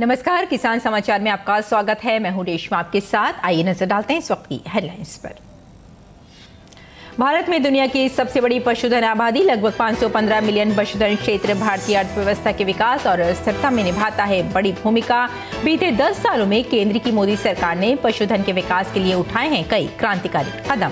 नमस्कार, किसान समाचार में आपका स्वागत है। मैं हूं रेशमा आपके साथ। आइए नजर डालते हैं इस वक्त की हेडलाइंस पर। भारत में दुनिया की सबसे बड़ी पशुधन आबादी, लगभग 515 मिलियन पशुधन क्षेत्र भारतीय अर्थव्यवस्था के विकास और स्थिरता में निभाता है बड़ी भूमिका। बीते 10 सालों में केंद्र की मोदी सरकार ने पशुधन के विकास के लिए उठाए हैं कई क्रांतिकारी कदम।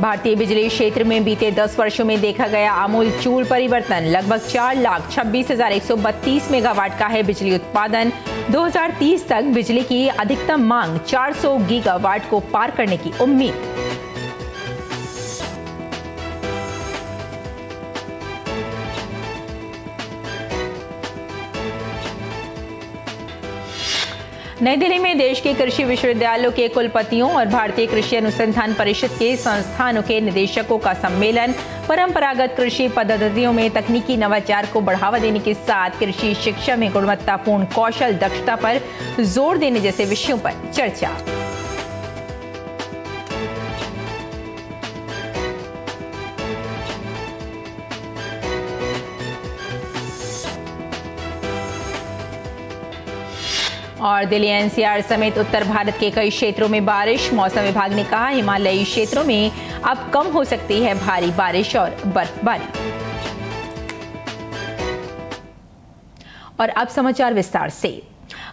भारतीय बिजली क्षेत्र में बीते 10 वर्षों में देखा गया आमूलचूल परिवर्तन। लगभग 4,26,132 मेगावाट का है बिजली उत्पादन। 2030 तक बिजली की अधिकतम मांग 400 गीगावाट को पार करने की उम्मीद। नई दिल्ली में देश के कृषि विश्वविद्यालयों के कुलपतियों और भारतीय कृषि अनुसंधान परिषद के संस्थानों के निदेशकों का सम्मेलन। परंपरागत कृषि पद्धतियों में तकनीकी नवाचार को बढ़ावा देने के साथ कृषि शिक्षा में गुणवत्तापूर्ण कौशल दक्षता पर जोर देने जैसे विषयों पर चर्चा। और दिल्ली एनसीआर समेत उत्तर भारत के कई क्षेत्रों में बारिश। मौसम विभाग ने कहा, हिमालयी क्षेत्रों में अब कम हो सकती है भारी बारिश और बर्फबारी। और अब समाचार विस्तार से।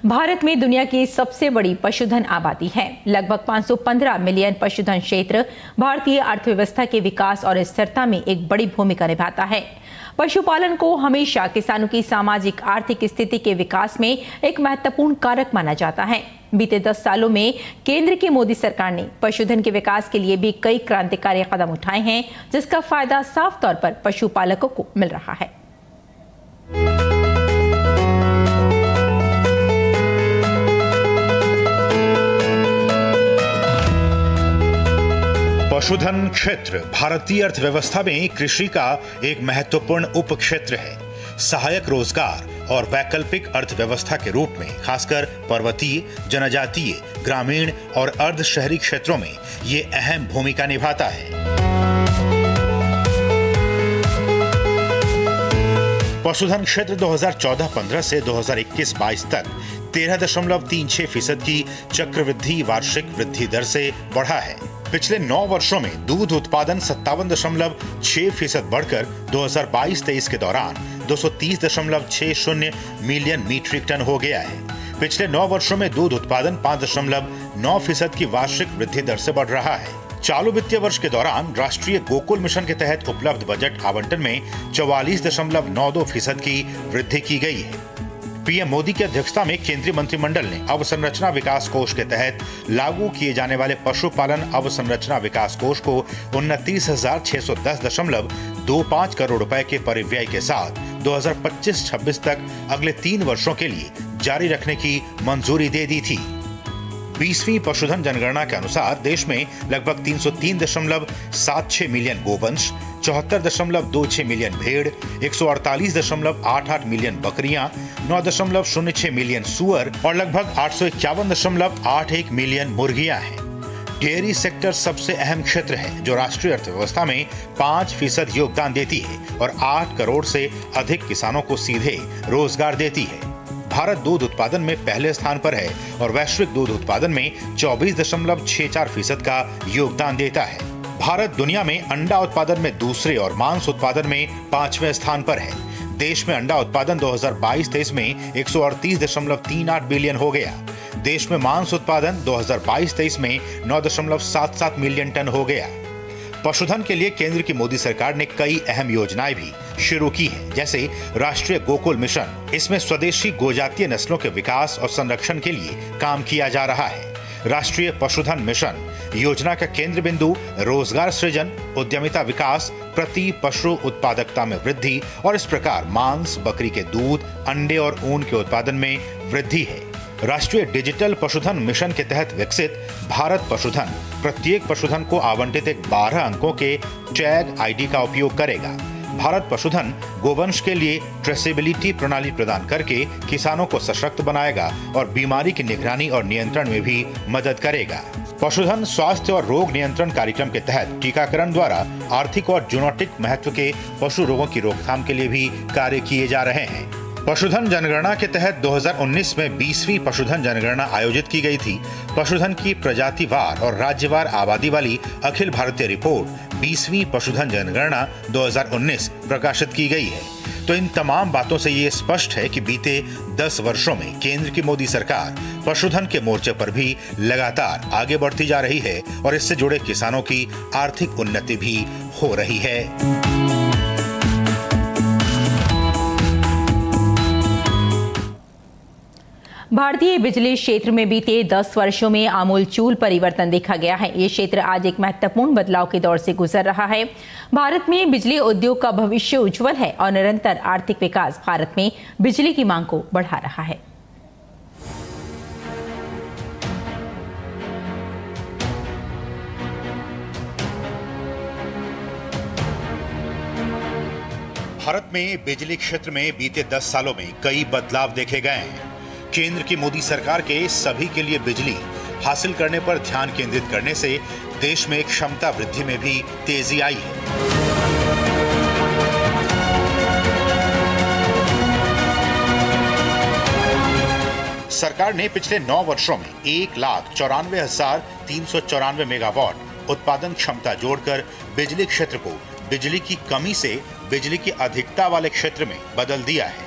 भारत में दुनिया की सबसे बड़ी पशुधन आबादी है। लगभग 515 मिलियन पशुधन क्षेत्र भारतीय अर्थव्यवस्था के विकास और स्थिरता में एक बड़ी भूमिका निभाता है। पशुपालन को हमेशा किसानों की सामाजिक आर्थिक स्थिति के विकास में एक महत्वपूर्ण कारक माना जाता है। बीते 10 सालों में केंद्र की मोदी सरकार ने पशुधन के विकास के लिए भी कई क्रांतिकारी कदम उठाए हैं, जिसका फायदा साफ तौर पर पशुपालकों को मिल रहा है। पशुधन क्षेत्र भारतीय अर्थव्यवस्था में कृषि का एक महत्वपूर्ण उप क्षेत्र है। सहायक रोजगार और वैकल्पिक अर्थव्यवस्था के रूप में खासकर पर्वतीय, जनजातीय, ग्रामीण और अर्ध शहरी क्षेत्रों में ये अहम भूमिका निभाता है। पशुधन क्षेत्र 2014-15 से 2021-22 तक 13.36% की चक्रवृद्धि वार्षिक वृद्धि दर से बढ़ा है। पिछले 9 वर्षों में दूध उत्पादन 57.6% बढ़कर 2022-23 के दौरान 230.60 मिलियन मीट्रिक टन हो गया है। पिछले 9 वर्षों में दूध उत्पादन 5.9% की वार्षिक वृद्धि दर से बढ़ रहा है। चालू वित्तीय वर्ष के दौरान राष्ट्रीय गोकुल मिशन के तहत उपलब्ध बजट आवंटन में 44.92% की वृद्धि की गई है। पीएम मोदी की अध्यक्षता में केंद्रीय मंत्रिमंडल ने अवसंरचना विकास कोष के तहत लागू किए जाने वाले पशुपालन अवसंरचना विकास कोष को 29,610.25 करोड़ रुपए के परिव्यय के साथ 2025-26 तक अगले 3 वर्षों के लिए जारी रखने की मंजूरी दे दी थी। 20वीं पशुधन जनगणना के अनुसार देश में लगभग 303.76 मिलियन गोवंश, 74.26 मिलियन भेड़, 148.88 मिलियन बकरियां, 9.06 मिलियन सूअर और लगभग 851.81 मिलियन मुर्गियां हैं। डेयरी सेक्टर सबसे अहम क्षेत्र है जो राष्ट्रीय अर्थव्यवस्था में 5% योगदान देती है और 8 करोड़ से अधिक किसानों को सीधे रोजगार देती है। भारत दूध उत्पादन में पहले स्थान पर है और वैश्विक दूध उत्पादन में 24.64% का योगदान देता है। भारत दुनिया में अंडा उत्पादन में दूसरे और मांस उत्पादन में 5वें स्थान पर है। देश में अंडा उत्पादन 2022-23 में 138.38 बिलियन हो गया। देश में मांस उत्पादन 2022-23 में 9.77 मिलियन टन हो गया। पशुधन के लिए केंद्र की मोदी सरकार ने कई अहम योजनाएं भी शुरू की हैं, जैसे राष्ट्रीय गोकुल मिशन। इसमें स्वदेशी गोजातीय नस्लों के विकास और संरक्षण के लिए काम किया जा रहा है। राष्ट्रीय पशुधन मिशन योजना का केंद्र बिंदु रोजगार सृजन, उद्यमिता विकास, प्रति पशु उत्पादकता में वृद्धि और इस प्रकार मांस, बकरी के दूध, अंडे और ऊन के उत्पादन में वृद्धि है। राष्ट्रीय डिजिटल पशुधन मिशन के तहत विकसित भारत पशुधन प्रत्येक पशुधन को आवंटित एक 12 अंकों के टैग आईडी का उपयोग करेगा। भारत पशुधन गोवंश के लिए ट्रेसेबिलिटी प्रणाली प्रदान करके किसानों को सशक्त बनाएगा और बीमारी की निगरानी और नियंत्रण में भी मदद करेगा। पशुधन स्वास्थ्य और रोग नियंत्रण कार्यक्रम के तहत टीकाकरण द्वारा आर्थिक और जूनोटिक महत्व के पशु रोगों की रोकथाम के लिए भी कार्य किए जा रहे हैं। पशुधन जनगणना के तहत 2019 में 20वीं पशुधन जनगणना आयोजित की गई थी। पशुधन की प्रजातिवार और राज्यवार आबादी वाली अखिल भारतीय रिपोर्ट 20वीं पशुधन जनगणना 2019 प्रकाशित की गई है। तो इन तमाम बातों से ये स्पष्ट है कि बीते 10 वर्षों में केंद्र की मोदी सरकार पशुधन के मोर्चे पर भी लगातार आगे बढ़ती जा रही है और इससे जुड़े किसानों की आर्थिक उन्नति भी हो रही है। भारतीय बिजली क्षेत्र में बीते 10 वर्षों में आमूलचूल परिवर्तन देखा गया है। ये क्षेत्र आज एक महत्वपूर्ण बदलाव के दौर से गुजर रहा है। भारत में बिजली उद्योग का भविष्य उज्जवल है और निरंतर आर्थिक विकास भारत में बिजली की मांग को बढ़ा रहा है। भारत में बिजली क्षेत्र में बीते 10 सालों में कई बदलाव देखे गए हैं। केंद्र की मोदी सरकार के सभी के लिए बिजली हासिल करने पर ध्यान केंद्रित करने से देश में क्षमता वृद्धि में भी तेजी आई है। सरकार ने पिछले 9 वर्षों में 1,94,394 मेगावाट उत्पादन क्षमता जोड़कर बिजली क्षेत्र को बिजली की कमी से बिजली की अधिकता वाले क्षेत्र में बदल दिया है।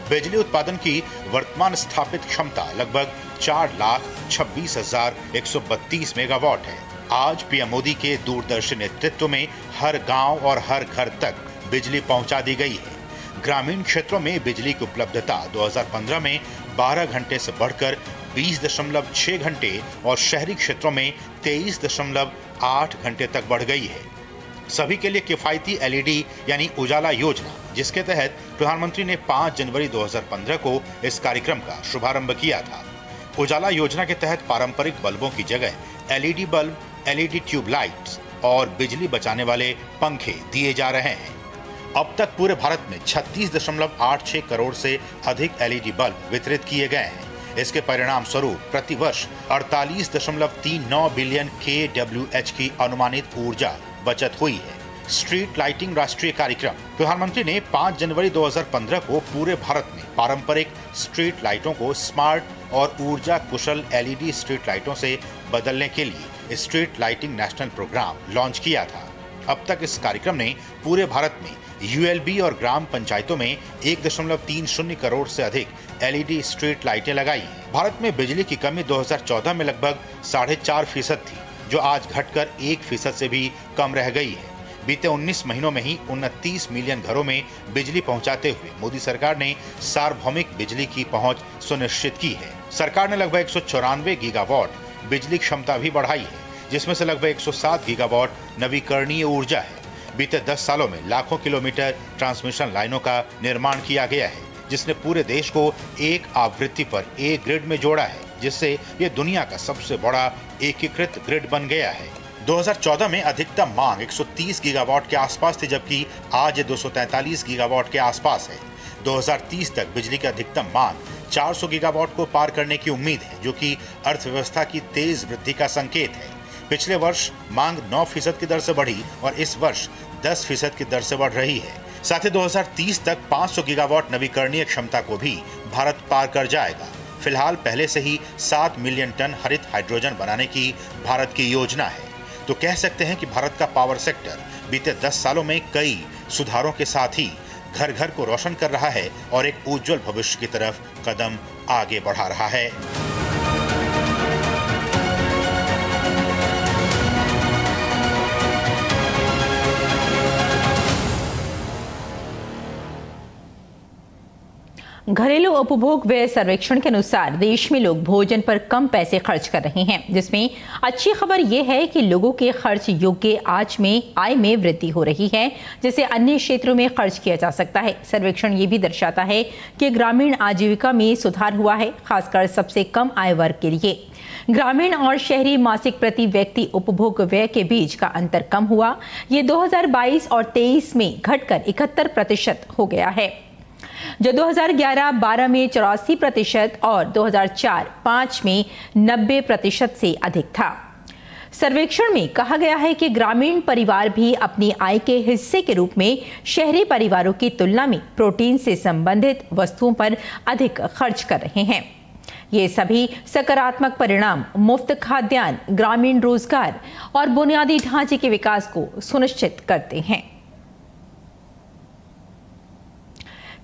बिजली उत्पादन की वर्तमान स्थापित क्षमता लगभग 4,26,132 मेगावाट है। आज पीएम मोदी के दूरदर्शी नेतृत्व में हर गांव और हर घर तक बिजली पहुंचा दी गई है। ग्रामीण क्षेत्रों में बिजली की उपलब्धता 2015 में 12 घंटे से बढ़कर 20.6 घंटे और शहरी क्षेत्रों में 23.8 घंटे तक बढ़ गई है। सभी के लिए किफायती एलईडी यानी उजाला योजना, जिसके तहत प्रधानमंत्री ने 5 जनवरी 2015 को इस कार्यक्रम का शुभारंभ किया था। उजाला योजना के तहत पारंपरिक बल्बों की जगह LED bulb, LED tube lights और बिजली बचाने वाले पंखे दिए जा रहे हैं। अब तक पूरे भारत में 36.86 करोड़ से अधिक एलईडी बल्ब वितरित किए गए हैं। इसके परिणाम स्वरूप प्रतिवर्ष 48.39 बिलियन kWh की अनुमानित ऊर्जा बचत हुई है। स्ट्रीट लाइटिंग राष्ट्रीय कार्यक्रम, प्रधानमंत्री ने 5 जनवरी 2015 को पूरे भारत में पारंपरिक स्ट्रीट लाइटों को स्मार्ट और ऊर्जा कुशल एलईडी स्ट्रीट लाइटों से बदलने के लिए street lighting national programme launch किया था। अब तक इस कार्यक्रम ने पूरे भारत में यूएलबी और ग्राम पंचायतों में 1.30 करोड़ से अधिक एलईडी स्ट्रीट लाइटें लगाई हैं। भारत में बिजली की कमी 2014 में लगभग 4.5% थी, जो आज घटकर 1% से भी कम रह गई है। बीते 19 महीनों में ही 29 मिलियन घरों में बिजली पहुंचाते हुए मोदी सरकार ने सार्वभौमिक बिजली की पहुंच सुनिश्चित की है। सरकार ने लगभग 194 गीगावाट बिजली क्षमता भी बढ़ाई है, जिसमें से लगभग 107 गीगावाट नवीकरणीय ऊर्जा है। बीते 10 सालों में लाखों किलोमीटर ट्रांसमिशन लाइनों का निर्माण किया गया है, जिसने पूरे देश को एक आवृत्ति पर एक ग्रिड में जोड़ा है, जिससे ये दुनिया का सबसे बड़ा एकीकृत ग्रिड बन गया है। 2014 में अधिकतम मांग 130 गीगावाट के आसपास थी, जबकि आज 243 गीगावाट के आसपास है। 2030 तक बिजली की अधिकतम मांग 400 गीगावाट को पार करने की उम्मीद है, जो कि अर्थव्यवस्था की तेज वृद्धि का संकेत है। पिछले वर्ष मांग 9% की दर से बढ़ी और इस वर्ष 10% की दर से बढ़ रही है। साथ ही 2030 तक 500 गीगावाट नवीकरणीय क्षमता को भी भारत पार कर जाएगा। फिलहाल पहले से ही 7 मिलियन टन हरित हाइड्रोजन बनाने की भारत की योजना है। तो कह सकते हैं कि भारत का पावर सेक्टर बीते 10 सालों में कई सुधारों के साथ ही घर घर को रोशन कर रहा है और एक उज्जवल भविष्य की तरफ कदम आगे बढ़ा रहा है। घरेलू उपभोग व्यय सर्वेक्षण के अनुसार देश में लोग भोजन पर कम पैसे खर्च कर रहे हैं, जिसमें अच्छी खबर यह है कि लोगों के खर्च योग्य आय में वृद्धि हो रही है, जिसे अन्य क्षेत्रों में खर्च किया जा सकता है। सर्वेक्षण ये भी दर्शाता है कि ग्रामीण आजीविका में सुधार हुआ है, खासकर सबसे कम आय वर्ग के लिए। ग्रामीण और शहरी मासिक प्रति व्यक्ति उपभोग व्यय के बीच का अंतर कम हुआ। ये 2022 और 23 में घटकर 71% हो गया है, जो 2011-12 में 84% और 2004-5 में 90% से अधिक था। सर्वेक्षण में कहा गया है कि ग्रामीण परिवार भी अपनी आय के हिस्से के रूप में शहरी परिवारों की तुलना में प्रोटीन से संबंधित वस्तुओं पर अधिक खर्च कर रहे हैं। ये सभी सकारात्मक परिणाम मुफ्त खाद्यान्न, ग्रामीण रोजगार और बुनियादी ढांचे के विकास को सुनिश्चित करते हैं।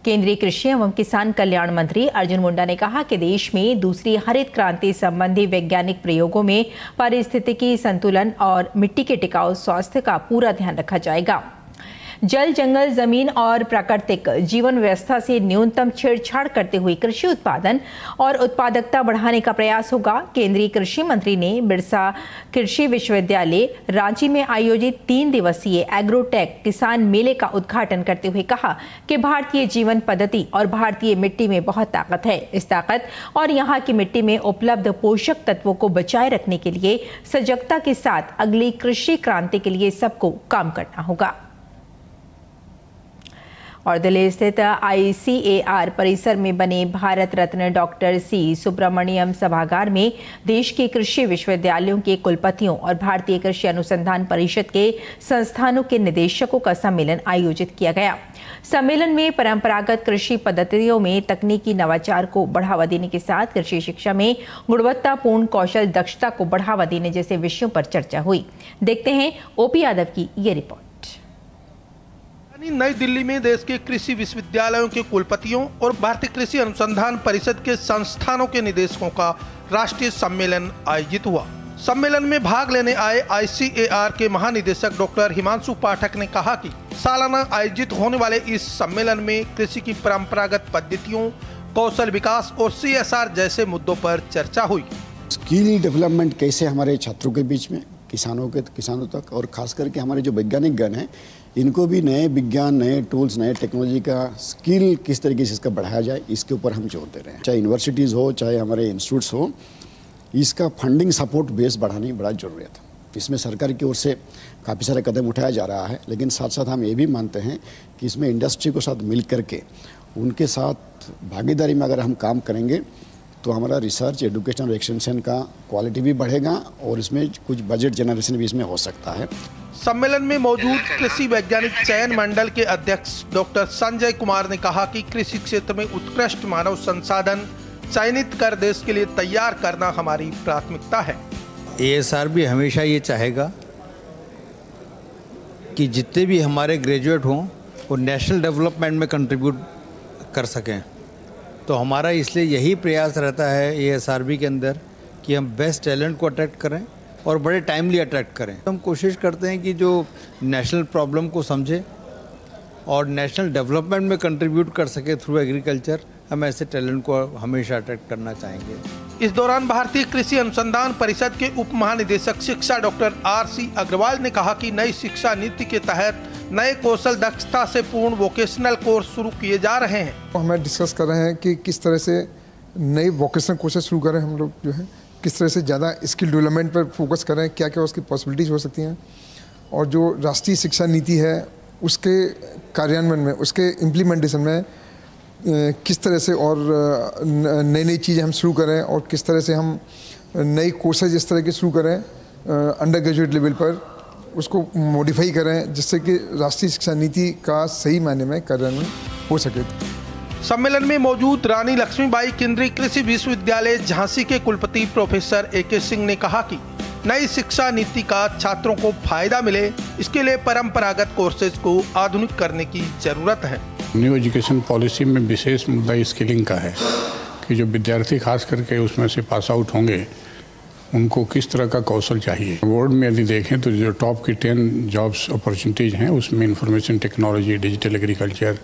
केंद्रीय कृषि एवं किसान कल्याण मंत्री अर्जुन मुंडा ने कहा कि देश में दूसरी हरित क्रांति संबंधी वैज्ञानिक प्रयोगों में पारिस्थितिकी संतुलन और मिट्टी के टिकाऊ स्वास्थ्य का पूरा ध्यान रखा जाएगा। जल, जंगल, जमीन और प्राकृतिक जीवन व्यवस्था से न्यूनतम छेड़छाड़ करते हुए कृषि उत्पादन और उत्पादकता बढ़ाने का प्रयास होगा। केंद्रीय कृषि मंत्री ने बिरसा कृषि विश्वविद्यालय रांची में आयोजित 3 दिवसीय एग्रोटेक किसान मेले का उद्घाटन करते हुए कहा कि भारतीय जीवन पद्धति और भारतीय मिट्टी में बहुत ताकत है। इस ताकत और यहाँ की मिट्टी में उपलब्ध पोषक तत्वों को बचाए रखने के लिए सजगता के साथ अगली कृषि क्रांति के लिए सबको काम करना होगा। और दिल्ली स्थित ICAR परिसर में बने भारत रत्न डॉक्टर C सुब्रमण्यम सभागार में देश के कृषि विश्वविद्यालयों के कुलपतियों और भारतीय कृषि अनुसंधान परिषद के संस्थानों के निदेशकों का सम्मेलन आयोजित किया गया। सम्मेलन में परंपरागत कृषि पद्धतियों में तकनीकी नवाचार को बढ़ावा देने के साथ कृषि शिक्षा में गुणवत्तापूर्ण कौशल दक्षता को बढ़ावा देने जैसे विषयों पर चर्चा हुई। देखते हैं OP यादव की ये रिपोर्ट। नई दिल्ली में देश के कृषि विश्वविद्यालयों के कुलपतियों और भारतीय कृषि अनुसंधान परिषद के संस्थानों के निदेशकों का राष्ट्रीय सम्मेलन आयोजित हुआ। सम्मेलन में भाग लेने आए ICAR के महानिदेशक डॉक्टर हिमांशु पाठक ने कहा कि सालाना आयोजित होने वाले इस सम्मेलन में कृषि की परंपरागत पद्धतियों, कौशल विकास और CSR जैसे मुद्दों पर चर्चा हुई। स्किल डेवलपमेंट कैसे हमारे छात्रों के बीच में, किसानों तक और खास करके हमारे जो वैज्ञानिक गण हैं, इनको भी नए विज्ञान, नए टूल्स, नए टेक्नोलॉजी का स्किल किस तरीके से इसका बढ़ाया जाए, इसके ऊपर हम जोर दे रहे हैं। चाहे यूनिवर्सिटीज़ हो, चाहे हमारे इंस्टीट्यूट्स हो, इसका फंडिंग सपोर्ट बेस बढ़ाने की बड़ा ज़रूरत है। इसमें सरकार की ओर से काफ़ी सारे कदम उठाया जा रहा है, लेकिन साथ साथ हम ये भी मानते हैं कि इसमें इंडस्ट्री को साथ मिल करके उनके साथ भागीदारी में अगर हम काम करेंगे तो हमारा रिसर्च, एजुकेशन और एक्सटेंशन का क्वालिटी भी बढ़ेगा और इसमें कुछ बजट जनरेशन भी इसमें हो सकता है। सम्मेलन में मौजूद कृषि वैज्ञानिक चयन मंडल के अध्यक्ष डॉक्टर संजय कुमार ने कहा कि कृषि क्षेत्र में उत्कृष्ट मानव संसाधन चयनित कर देश के लिए तैयार करना हमारी प्राथमिकता है। ASR भी हमेशा ये चाहेगा कि जितने भी हमारे ग्रेजुएट हों वो नेशनल डेवलपमेंट में कंट्रीब्यूट कर सकें, तो हमारा इसलिए यही प्रयास रहता है ASRB के अंदर कि हम बेस्ट टैलेंट को अट्रैक्ट करें और बड़े टाइमली अट्रैक्ट करें। हम कोशिश करते हैं कि जो नेशनल प्रॉब्लम को समझे और नेशनल डेवलपमेंट में कंट्रीब्यूट कर सके थ्रू एग्रीकल्चर, हम ऐसे टैलेंट को हमेशा अट्रैक्ट करना चाहेंगे। इस दौरान भारतीय कृषि अनुसंधान परिषद के उप महानिदेशक शिक्षा डॉक्टर RC अग्रवाल ने कहा कि नई शिक्षा नीति के तहत नए कौशल दक्षता से पूर्ण वोकेशनल कोर्स शुरू किए जा रहे हैं। हमें डिस्कस कर रहे हैं कि किस तरह से नए वोकेशनल कोर्सेज शुरू करें, हम लोग जो है किस तरह से ज़्यादा स्किल डेवलपमेंट पर फोकस करें, क्या क्या उसकी पॉसिबिलिटीज हो सकती हैं, और जो राष्ट्रीय शिक्षा नीति है उसके कार्यान्वयन में, उसके इम्प्लीमेंटेशन में किस तरह से और नई नई चीज़ें हम शुरू करें और किस तरह से हम नई कोर्सेज इस तरह के शुरू करें अंडर ग्रेजुएट लेवल पर, उसको मॉडिफाई करें जिससे कि राष्ट्रीय शिक्षा नीति का सही मायने में कार्यान्वयन हो सके। सम्मेलन में मौजूद रानी लक्ष्मीबाई केंद्रीय कृषि विश्वविद्यालय झांसी के कुलपति प्रोफेसर AK सिंह ने कहा कि नई शिक्षा नीति का छात्रों को फायदा मिले, इसके लिए परंपरागत कोर्सेज को आधुनिक करने की जरूरत है। न्यू एजुकेशन पॉलिसी में विशेष मुद्दा स्किलिंग का है कि जो विद्यार्थी खास करके उसमें से पास आउट होंगे उनको किस तरह का कौशल चाहिए। वर्ल्ड में यदि देखें तो जो टॉप की 10 जॉब्स अपॉर्चुनिटीज़ हैं उसमें इंफॉर्मेशन टेक्नोलॉजी, डिजिटल एग्रीकल्चर,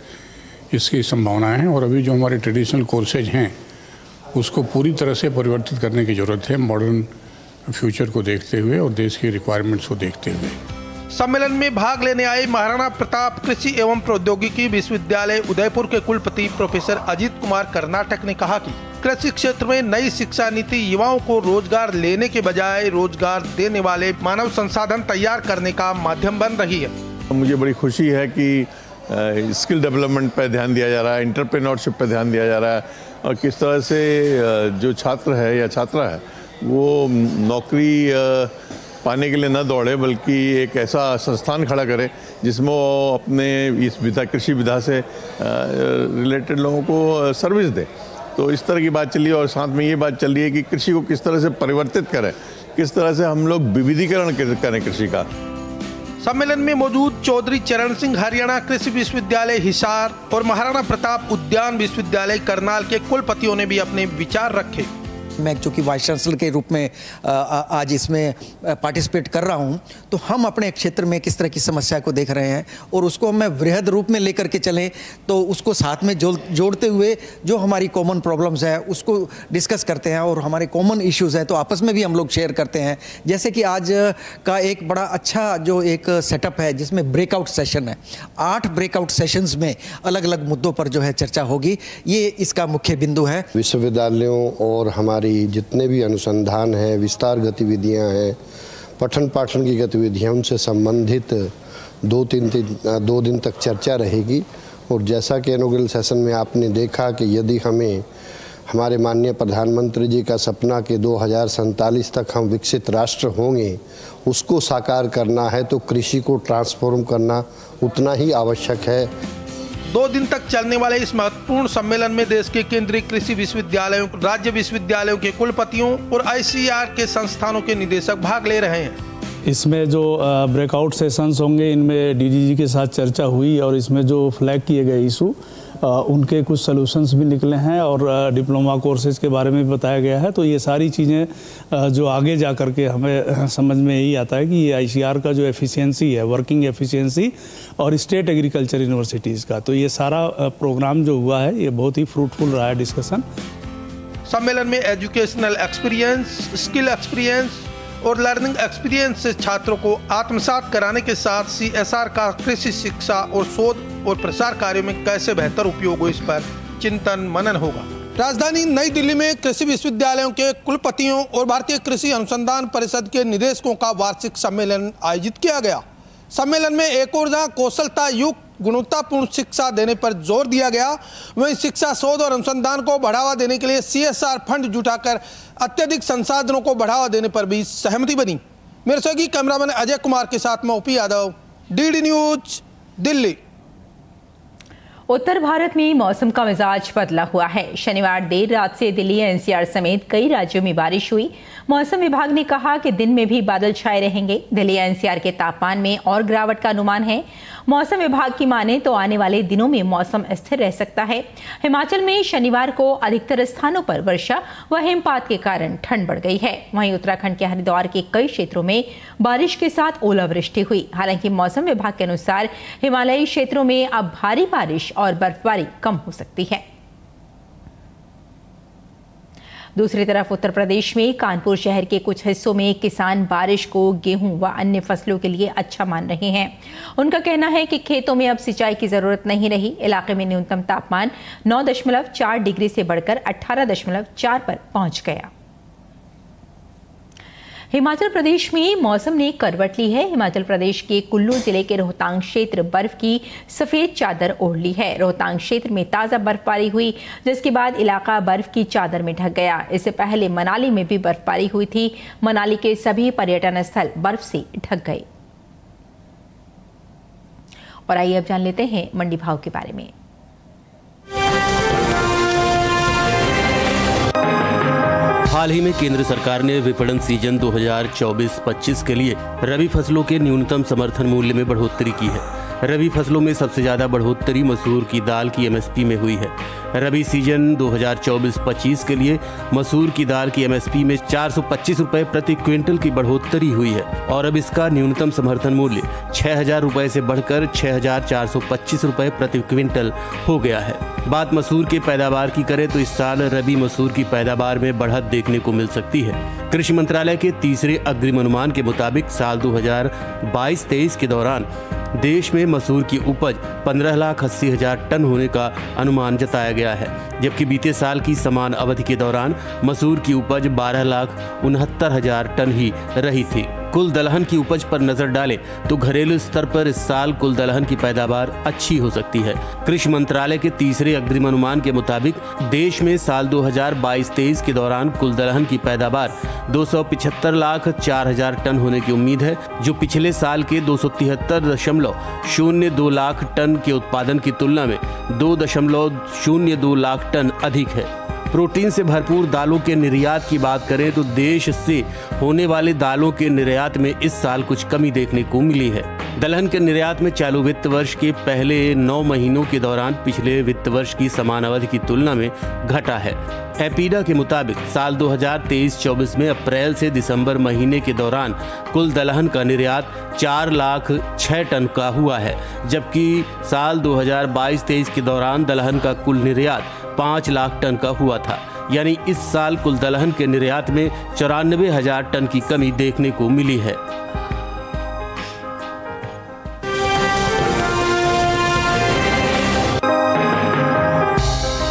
इसकी संभावनाएं हैं और अभी जो हमारे ट्रेडिशनल कोर्सेज हैं उसको पूरी तरह से परिवर्तित करने की ज़रूरत है मॉडर्न फ्यूचर को देखते हुए और देश की रिक्वायरमेंट्स को देखते हुए। सम्मेलन में भाग लेने आए महाराणा प्रताप कृषि एवं प्रौद्योगिकी विश्वविद्यालय उदयपुर के कुलपति प्रोफेसर अजीत कुमार कर्नाटक ने कहा कि कृषि क्षेत्र में नई शिक्षा नीति युवाओं को रोजगार लेने के बजाय रोजगार देने वाले मानव संसाधन तैयार करने का माध्यम बन रही है। मुझे बड़ी खुशी है कि स्किल डेवलपमेंट पर ध्यान दिया जा रहा है, एंटरप्रेन्योरशिप पर ध्यान दिया जा रहा है और किस तरह से जो छात्र है या छात्रा है वो नौकरी पाने के लिए न दौड़े बल्कि एक ऐसा संस्थान खड़ा करे जिसमें वो अपने इस विधा कृषि विधा से रिलेटेड लोगों को सर्विस दे। तो इस तरह की बात चली और साथ में ये बात चल रही है कि कृषि को किस तरह से परिवर्तित करें, किस तरह से हम लोग विविधीकरण करें कृषि का। सम्मेलन में मौजूद चौधरी चरण सिंह हरियाणा कृषि विश्वविद्यालय हिसार और महाराणा प्रताप उद्यान विश्वविद्यालय करनाल के कुलपतियों ने भी अपने विचार रखे। मैं चूँकि वाइस चांसलर के रूप में आज इसमें पार्टिसिपेट कर रहा हूं, तो हम अपने क्षेत्र में किस तरह की समस्या को देख रहे हैं और उसको हमें वृहद रूप में लेकर के चलें, तो उसको साथ में जोड़ते हुए जो हमारी कॉमन प्रॉब्लम्स है उसको डिस्कस करते हैं और हमारे कॉमन इश्यूज़ हैं तो आपस में भी हम लोग शेयर करते हैं। जैसे कि आज का एक बड़ा अच्छा जो एक सेटअप है जिसमें ब्रेकआउट सेशन है, 8 ब्रेकआउट सेशंस में अलग अलग मुद्दों पर जो है चर्चा होगी, ये इसका मुख्य बिंदु है। विश्वविद्यालयों और हमारी जितने भी अनुसंधान है, विस्तार गतिविधियां हैं, पठन पाठन की गतिविधियां, उनसे संबंधित 2 दिन तक चर्चा रहेगी। और जैसा कि इनॉग्रेल सेशन में आपने देखा कि यदि हमें हमारे माननीय प्रधानमंत्री जी का सपना कि 2047 तक हम विकसित राष्ट्र होंगे, उसको साकार करना है तो कृषि को ट्रांसफॉर्म करना उतना ही आवश्यक है। 2 दिन तक चलने वाले इस महत्वपूर्ण सम्मेलन में देश के केंद्रीय कृषि विश्वविद्यालयों, राज्य विश्वविद्यालयों के कुलपतियों और ICAR के संस्थानों के निदेशक भाग ले रहे हैं। इसमें जो ब्रेकआउट सेशंस होंगे इनमें DDG के साथ चर्चा हुई और इसमें जो फ्लैग किए गए इशू उनके कुछ सॉल्यूशंस भी निकले हैं और डिप्लोमा कोर्सेज के बारे में भी बताया गया है। तो ये सारी चीज़ें जो आगे जा कर के हमें समझ में यही आता है कि ये ICAR का जो एफिशिएंसी है, वर्किंग एफिशिएंसी और स्टेट एग्रीकल्चर यूनिवर्सिटीज़ का, तो ये सारा प्रोग्राम जो हुआ है ये बहुत ही फ्रूटफुल रहा है डिस्कशन। सम्मेलन में एजुकेशनल एक्सपीरियंस, स्किल एक्सपीरियंस और लर्निंग एक्सपीरियंस से छात्रों को आत्मसात कराने के साथ CSR का कृषि शिक्षा और शोध और प्रसार कार्यों में कैसे बेहतर उपयोग हो, इस पर चिंतन मनन होगा। राजधानी नई दिल्ली में कृषि विश्वविद्यालयों के कुलपतियों और भारतीय कृषि अनुसंधान परिषद के निदेशकों का वार्षिक सम्मेलन आयोजित किया गया। सम्मेलन में एक ओर जहाँ कौशलता युक्त गुणवत्तापूर्ण शिक्षा देने पर जोर दिया गया, वहीं शिक्षा शोध और अनुसंधान को बढ़ावा देने के लिए CSR फंड जुटाकर अत्यधिक संसाधनों को बढ़ावा देने पर भी सहमति बनी। मेरे सहयोगी कैमरामैन अजय कुमार के साथ मैं OP Yadav, DD news, Delhi. उत्तर भारत में मौसम का मिजाज बदला हुआ है। शनिवार देर रात से दिल्ली NCR समेत कई राज्यों में बारिश हुई। मौसम विभाग ने कहा कि दिन में भी बादल छाए रहेंगे। दिल्ली NCR के तापमान में और गिरावट का अनुमान है। मौसम विभाग की माने तो आने वाले दिनों में मौसम स्थिर रह सकता है। हिमाचल में शनिवार को अधिकतर स्थानों पर वर्षा व हिमपात के कारण ठंड बढ़ गई है। वहीं उत्तराखंड के हरिद्वार के कई क्षेत्रों में बारिश के साथ ओलावृष्टि हुई। हालांकि मौसम विभाग के अनुसार हिमालयी क्षेत्रों में अब भारी बारिश और बर्फबारी कम हो सकती है। दूसरी तरफ उत्तर प्रदेश में कानपुर शहर के कुछ हिस्सों में किसान बारिश को गेहूं व अन्य फसलों के लिए अच्छा मान रहे हैं। उनका कहना है कि खेतों में अब सिंचाई की जरूरत नहीं रही। इलाके में न्यूनतम तापमान 9.4 डिग्री से बढ़कर 18.4 पर पहुंच गया। हिमाचल प्रदेश में मौसम ने करवट ली है। हिमाचल प्रदेश के कुल्लू जिले के रोहतांग क्षेत्र बर्फ की सफेद चादर ओढ़ ली है। रोहतांग क्षेत्र में ताजा बर्फबारी हुई, जिसके बाद इलाका बर्फ की चादर में ढक गया। इससे पहले मनाली में भी बर्फबारी हुई थी। मनाली के सभी पर्यटन स्थल बर्फ से ढक गए। और आइए अब जान लेते हैं मंडी भाव के बारे में। हाल ही में केंद्र सरकार ने विपणन सीजन 2024-25 के लिए रबी फसलों के न्यूनतम समर्थन मूल्य में बढ़ोतरी की है। रबी फसलों में सबसे ज्यादा बढ़ोतरी मसूर की दाल की एमएसपी में हुई है। रबी सीजन 2024-25 के लिए मसूर की दाल की एमएसपी में 425 रुपए प्रति क्विंटल की बढ़ोतरी हुई है और अब इसका न्यूनतम समर्थन मूल्य 6,000 रुपए से बढ़कर 6,425 रुपए प्रति क्विंटल हो गया है। बात मसूर के पैदावार की करें तो इस साल रबी मसूर की पैदावार में बढ़त देखने को मिल सकती है। कृषि मंत्रालय के तीसरे अग्रिम अनुमान के मुताबिक साल 2022-23 के दौरान देश में मसूर की उपज 15,80,000 टन होने का अनुमान जताया गया है, जबकि बीते साल की समान अवधि के दौरान मसूर की उपज 12,69,000 टन ही रही थी। कुल दलहन की उपज पर नजर डालें तो घरेलू स्तर पर इस साल कुल दलहन की पैदावार अच्छी हो सकती है। कृषि मंत्रालय के तीसरे अग्रिम अनुमान के मुताबिक देश में साल 2022-23 के दौरान कुल दलहन की पैदावार 275,04,000 टन होने की उम्मीद है, जो पिछले साल के 273.02 लाख टन के उत्पादन की तुलना में 2.02 लाख टन अधिक है। प्रोटीन से भरपूर दालों के निर्यात की बात करें तो देश से होने वाले दालों के निर्यात में इस साल कुछ कमी देखने को मिली है। दलहन के निर्यात में चालू वित्त वर्ष के पहले 9 महीनों के दौरान पिछले वित्त वर्ष की समान अवधि की तुलना में घटा है। एपीडा के मुताबिक साल 2023-24 में अप्रैल से दिसंबर महीने के दौरान कुल दलहन का निर्यात 4,06,000 टन का हुआ है, जबकि साल 2022-23 के दौरान दलहन का कुल निर्यात 5 लाख टन का हुआ था। यानी इस साल कुल दलहन के निर्यात में 94,000 टन की कमी देखने को मिली है।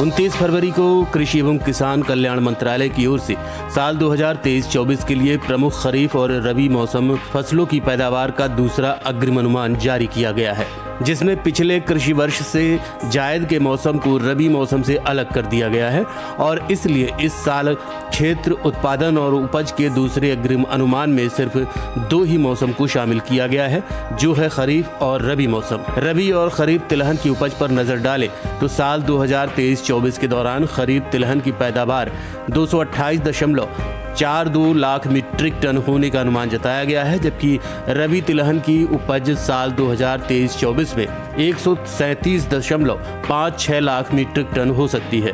उनतीस फरवरी को कृषि एवं किसान कल्याण मंत्रालय की ओर से साल 2023-24 के लिए प्रमुख खरीफ और रबी मौसम फसलों की पैदावार का दूसरा अग्रिम अनुमान जारी किया गया है, जिसमें पिछले कृषि वर्ष से जायद के मौसम को रबी मौसम से अलग कर दिया गया है और इसलिए इस साल क्षेत्र उत्पादन और उपज के दूसरे अग्रिम अनुमान में सिर्फ 2 ही मौसम को शामिल किया गया है, जो है खरीफ और रबी मौसम। रबी और खरीफ तिलहन की उपज पर नजर डालें तो साल 2023-24 के दौरान खरीफ तिलहन की पैदावार 228.42 लाख मीट्रिक टन होने का अनुमान जताया गया है, जबकि रबी तिलहन की उपज साल 2023-24 में 137.56 लाख मीट्रिक टन हो सकती है।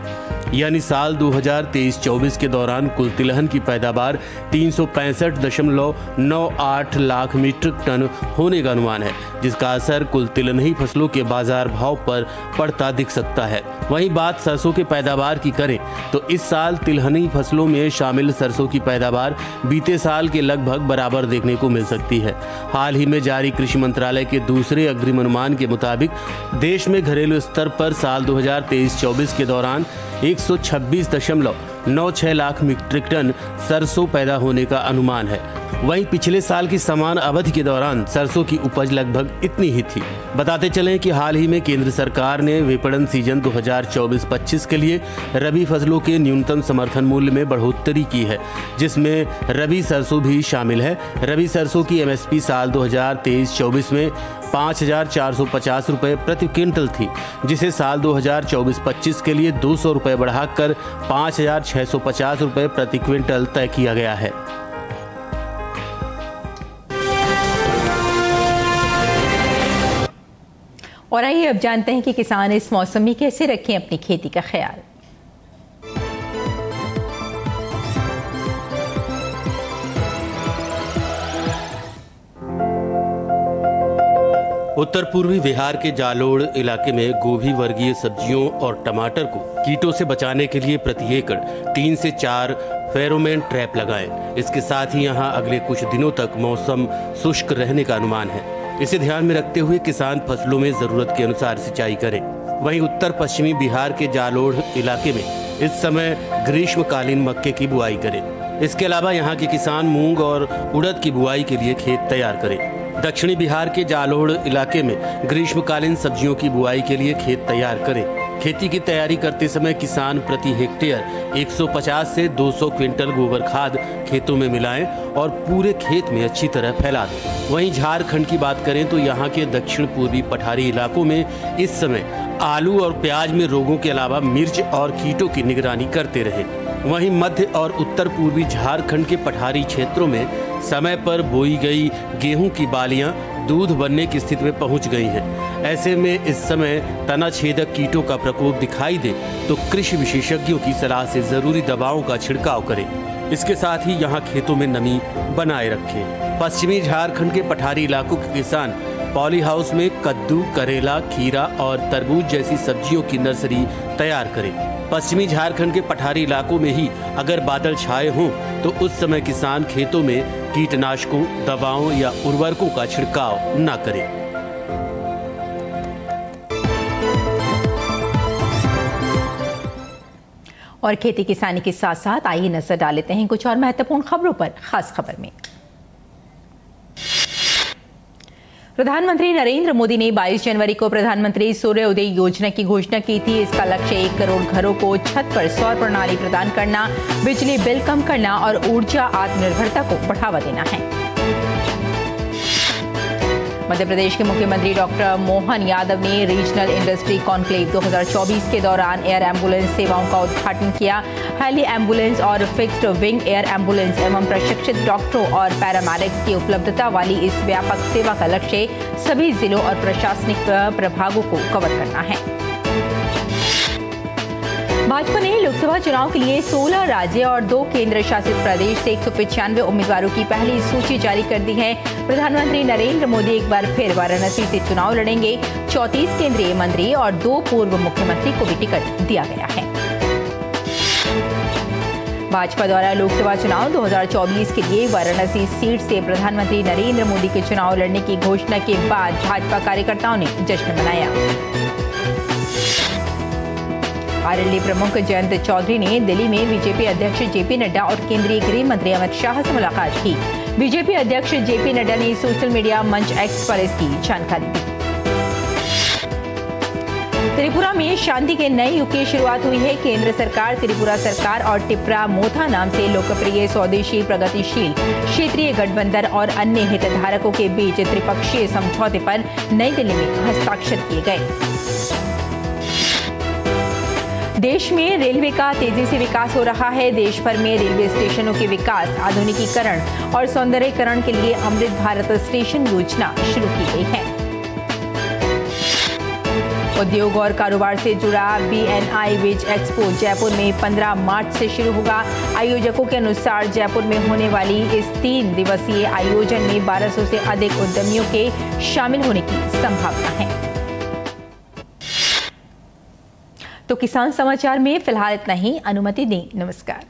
यानी साल 2023-24 के दौरान कुल तिलहन की पैदावार 365.98 लाख मीट्रिक टन होने का अनुमान है, जिसका असर कुल तिलहनी फसलों के बाजार भाव पर पड़ता दिख सकता है। वहीं बात सरसों के पैदावार की करें तो इस साल तिलहनी फसलों में शामिल सरसों की पैदावार बीते साल के लगभग बराबर देखने को मिल सकती है। हाल ही में जारी कृषि मंत्रालय के दूसरे अग्रिम अनुमान के मुताबिक देश में घरेलू स्तर पर साल 2023-24 के दौरान 126.96 लाख मीट्रिक टन सरसों पैदा होने का अनुमान है। वहीं पिछले साल की समान अवधि के दौरान सरसों की उपज लगभग इतनी ही थी। बताते चलें कि हाल ही में केंद्र सरकार ने विपणन सीजन 2024-25 के लिए रबी फसलों के न्यूनतम समर्थन मूल्य में बढ़ोतरी की है, जिसमें रबी सरसों भी शामिल है। रबी सरसों की एमएसपी साल 2023-24 में 5,450 रुपये प्रति क्विंटल थी, जिसे साल 2024-25 के लिए 200 रुपये बढ़ाकर 5,650 रुपये प्रति क्विंटल तय किया गया है। और आइए अब जानते हैं कि किसान इस मौसम में कैसे रखें अपनी खेती का ख्याल। उत्तर पूर्वी बिहार के जालोड़ इलाके में गोभी वर्गीय सब्जियों और टमाटर को कीटों से बचाने के लिए प्रति एकड़ 3 से 4 फेरोमोन ट्रैप लगाएं। इसके साथ ही यहां अगले कुछ दिनों तक मौसम शुष्क रहने का अनुमान है। इसे ध्यान में रखते हुए किसान फसलों में जरूरत के अनुसार सिंचाई करें। वहीं उत्तर पश्चिमी बिहार के जालोड़ इलाके में इस समय ग्रीष्मकालीन मक्के की बुआई करें। इसके अलावा यहाँ के किसान मूंग और उड़द की बुआई के लिए खेत तैयार करें। दक्षिणी बिहार के जालोड़ इलाके में ग्रीष्मकालीन सब्जियों की बुआई के लिए खेत तैयार करें। खेती की तैयारी करते समय किसान प्रति हेक्टेयर 150 से 200 क्विंटल गोबर खाद खेतों में मिलाएं और पूरे खेत में अच्छी तरह फैला दें। वहीं झारखंड की बात करें तो यहाँ के दक्षिण पूर्वी पठारी इलाकों में इस समय आलू और प्याज में रोगों के अलावा मिर्च और कीटों की निगरानी करते रहें। वहीं मध्य और उत्तर पूर्वी झारखंड के पठारी क्षेत्रों में समय पर बोई गई गेहूं की बालियां दूध बनने की स्थिति में पहुंच गई हैं। ऐसे में इस समय तना छेदक कीटों का प्रकोप दिखाई दे तो कृषि विशेषज्ञों की सलाह से जरूरी दवाओं का छिड़काव करें। इसके साथ ही यहाँ खेतों में नमी बनाए रखें। पश्चिमी झारखंड के पठारी इलाकों के किसान पॉली हाउस में कद्दू, करेला, खीरा और तरबूज जैसी सब्जियों की नर्सरी तैयार करें। पश्चिमी झारखंड के पठारी इलाकों में ही अगर बादल छाए हों तो उस समय किसान खेतों में कीटनाशकों, दवाओं या उर्वरकों का छिड़काव न करें। और खेती किसानी के साथ साथ आइए नजर डाल लेते हैं कुछ और महत्वपूर्ण खबरों पर। खास खबर में प्रधानमंत्री नरेंद्र मोदी ने 22 जनवरी को प्रधानमंत्री सूर्य उदय योजना की घोषणा की थी। इसका लक्ष्य 1 करोड़ घरों को छत पर सौर प्रणाली प्रदान करना, बिजली बिल कम करना और ऊर्जा आत्मनिर्भरता को बढ़ावा देना है। मध्य प्रदेश के मुख्यमंत्री डॉक्टर मोहन यादव ने रीजनल इंडस्ट्री कॉन्क्लेव 2024 के दौरान एयर एम्बुलेंस सेवाओं का उद्घाटन किया। हेली एम्बुलेंस और फिक्स्ड विंग एयर एम्बुलेंस एवं प्रशिक्षित डॉक्टरों और पैरामेडिक्स की उपलब्धता वाली इस व्यापक सेवा का लक्ष्य सभी जिलों और प्रशासनिक प्रभागों को कवर करना है। भाजपा ने लोकसभा चुनाव के लिए 16 राज्य और 2 केंद्र शासित प्रदेश से 195 उम्मीदवारों की पहली सूची जारी कर दी है। प्रधानमंत्री नरेंद्र मोदी एक बार फिर वाराणसी से चुनाव लड़ेंगे। 34 केंद्रीय मंत्री और 2 पूर्व मुख्यमंत्री को भी टिकट दिया गया है। भाजपा द्वारा लोकसभा चुनाव 2024 के लिए वाराणसी सीट से प्रधानमंत्री नरेंद्र मोदी के चुनाव लड़ने की घोषणा के बाद भाजपा कार्यकर्ताओं ने जश्न मनाया। आरएलडी प्रमुख जयंत चौधरी ने दिल्ली में बीजेपी अध्यक्ष जेपी नड्डा और केंद्रीय गृह मंत्री अमित शाह से मुलाकात की। बीजेपी अध्यक्ष जेपी नड्डा ने सोशल मीडिया मंच एक्स पर इसकी जानकारी दी। त्रिपुरा में शांति के नए युग की शुरुआत हुई है। केंद्र सरकार, त्रिपुरा सरकार और टिप्रा मोथा नाम से लोकप्रिय स्वदेशी प्रगतिशील क्षेत्रीय गठबंधन और अन्य हितधारकों के बीच त्रिपक्षीय समझौते पर नई दिल्ली में हस्ताक्षर किए गए। देश में रेलवे का तेजी से विकास हो रहा है। देश भर में रेलवे स्टेशनों के विकास, आधुनिकीकरण और सौंदर्यीकरण के लिए अमृत भारत स्टेशन योजना शुरू की गई है। उद्योग और कारोबार से जुड़ा BNI विज एक्सपो जयपुर में 15 मार्च से शुरू होगा। आयोजकों के अनुसार जयपुर में होने वाली इस 3 दिवसीय आयोजन में 1200 से अधिक उद्यमियों के शामिल होने की संभावना है। तो किसान समाचार में फिलहाल इतना ही। अनुमति दें। नमस्कार।